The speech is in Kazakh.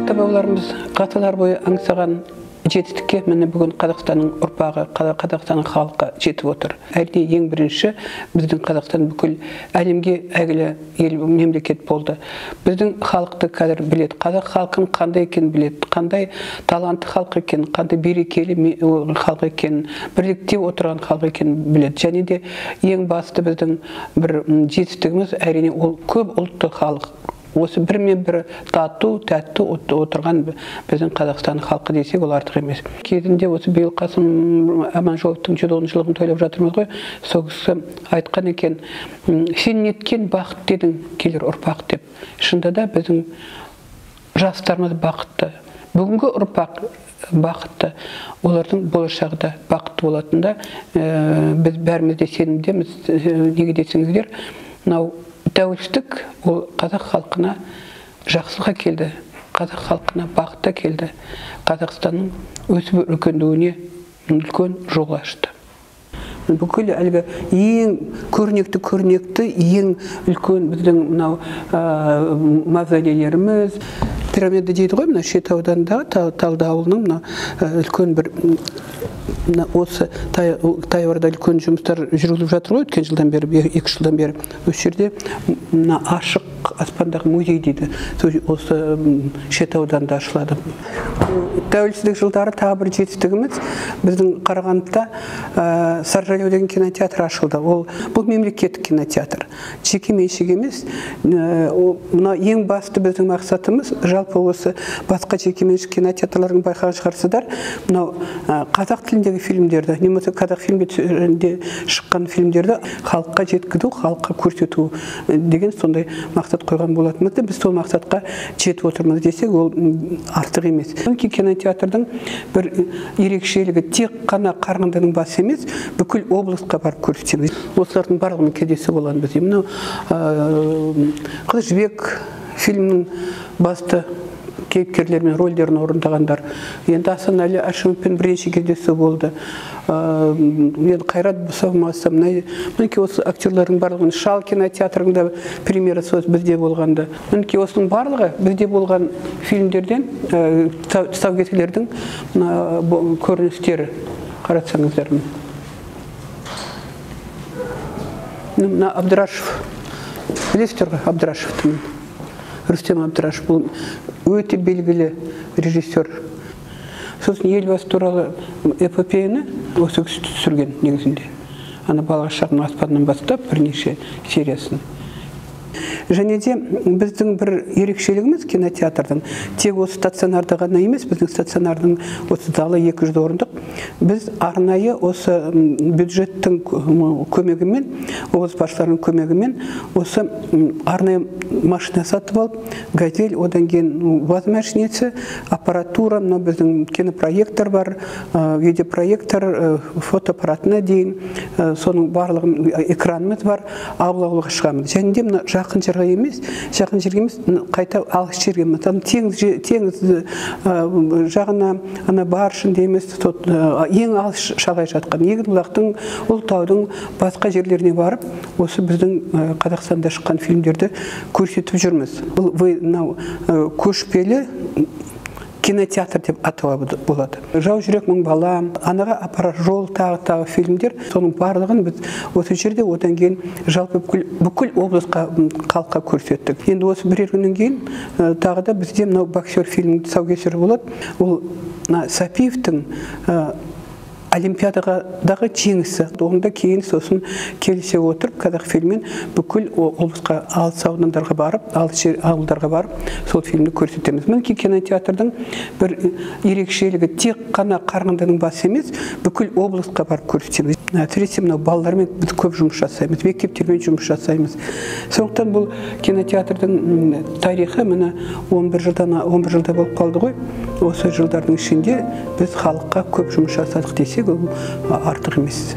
Ата-бабаларымыз ғасырлар бойы аңсаған жетістікке міне бүгін Қазақстанның ұрпағы, Қазақстанның халқы жетіп отыр. Әрине ең бірінші біздің Қазақстан бүкіл әлемге әйгілі ел мемлекет болды. Біздің халықты қазір біледі, қазақ халқын қандай екенін біледі, қандай талантты халық екенін, қандай берекелі халық екенін, бірлікте отырған халық екенін біледі. Және де ең басты біздің бір жетістігіміз әрине ол көп ұлтты халық. Осы бірмен-бірі тату, тәтті отырған біздің Қазақстан халқы десек, ол артық емес. Кезінде осы биыл Қасым Аманжоловтың 110 жылдығын тойлап жатырмыз ғой. Сол кісі айтқан екен, сен неткен бақыт дедің, келер ұрпақ деп. Шынында да біздің жастарымыз бақытты. Бүгінгі ұрпақ бақытты, олардың болашағы да бақытты болатында біз бәріміз де сенімдеміз. Неге десеңіздер, мынау тәуелсіздік ол қазақ халқына жақсылыққа келді, қазақ халқына бақытта келді, Қазақстанның өсіп өркендеуіне үлкен жол ашты. Бүкіл әлгі ең көрнекті, ең үлкен біздің мынау мавзолейлеріміз, пирамида дейді ғой, мына Шет ауданындағы Талды ауылының үлкен бір осы таяуда үлкен жұмыстар жүргізіліп жатыр ғой, өткен жылдан бері, 2 жылдан бері. Осы жерде ашық аспандағы музей дейді, осы Шет ауданында ашылады. Тәуелсіздік жылдары тағы бір жетістігіміз, біздің Қарағандыда Саржайлау деген кинотеатр ашылды. Бұл мемлекеттік кинотеатр. Жеке меншік емес. Ең басты біздің мақсатымыз, жалпы осы басқа жеке меншік кинотеатрлардың байқаған шығарсыздар, мынау қазақ тіліндегі фильмдерді, немесе қазақ фильмде шыққан фильмдерді халыққа жеткізу, халыққа көрсету деген сондай мақсат қойған болатынымызды, біз сол мақсатқа жетіп отырмыз десек, ол артық емес. Кинотеатрдың бір ерекшелігі тек қана Қарағандының басы емес, бүкіл облысқа барып көрсетеміз. Осылардың барлығымен кездесіп болған біз. Мынау Қыз жібек фильмнің басты кейіпкерлермен рөлдерін орындағандар. Енді Асанәлі Әшімовпен бірінші кездесу болды. Енді Қайрат Бұсаумасов, мінекей осы актерлардың барлығын Шал кинотеатрында премьерасы бізде болғанды. Мінекей осының барлығы бізде болған фильмдерден тұсаукесерлердің көріністері қаратсаңыздар. Мына Абдрашев, білесіздер ғой Абдрашевті? Рүстем Абдрашев бұл өте белгілі режиссер. Сосын елбасы туралы эпопеяны осы кісі түсірген негізінде. Ана балалық шағының аспанынан бастап бірнеше сериясын. Және де біздің бір ерекшелігіміз кинотеатрдың тек осы стационарда ғана емес, біздің стационардың осы залы 200 орындық. Біз арнайы осы бюджеттің көмегімен, облыс басшыларының көмегімен осы арнайы машина сатып алып, газель, одан кейін ваз машинесі, аппаратура, біздің кинопроектор бар, видеопроектор, фотоаппаратына дейін, соның барлығын экранымыз бар, ауыл-ауылға шығамыз. Және де жақын жерге емес, қайта алыс жерге, теңіз жағына, баршын дейміз, ең алыс шалғай жатқан, Егінбұлақтың, Ұлытаудың басқа жерлеріне барып, осы біздің Қазақстанда шыққан фильмдерді көрсетіп жүрміз. Бұл көшпелі кинотеатр деп атауға болады. Жау жүрек мың бала, анаға апарар жол, тағы фильмдер, соның барлығын біз осы жерде одан кейін жалпы бүкіл облысқа халыққа көрсеттік. Енді осы бірер күннен кейін тағы да бізде мынау боксер фильмінің тұсаукесері болады. Ол Сапиевтің Олимпиададағы жеңісі. Онда кейін сосын келісе отырып, қазақ фильммен бүкіл облысқа алыс аудандарға барып, алыс ауылдарға барып, сол фильмді көрсетеміз. Мінекей кинотеатрдың бір ерекшелігі тек қана Қарағандының басы емес, бүкіл облысқа барып көрсетеміз. Әсіресе мынау балалармен біз көп жұмыс жасаймыз, мектептермен жұмыс жасаймыз. Сондықтан бұл кинотеатрдың тарихы міне 11 жылда болып қалды ғой. Осы жылдардың ішінде біз халыққа көп жұмыс жасадық десек, ол артық емес.